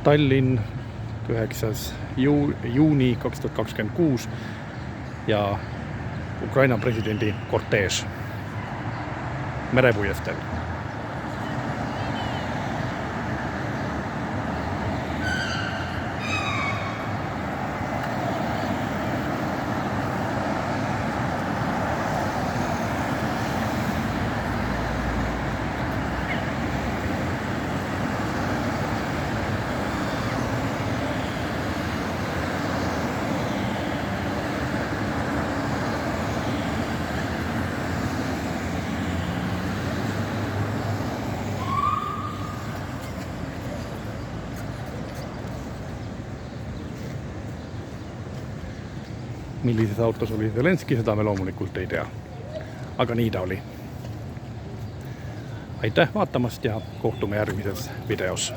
Tallinn, 9. juuni 2026 ja Ukraina presidendi korteež merepuiesteel. Millises autos oli Zelenski, seda me loomulikult ei tea. Aga nii ta oli. Aitäh vaatamast ja kohtume järgmises videos.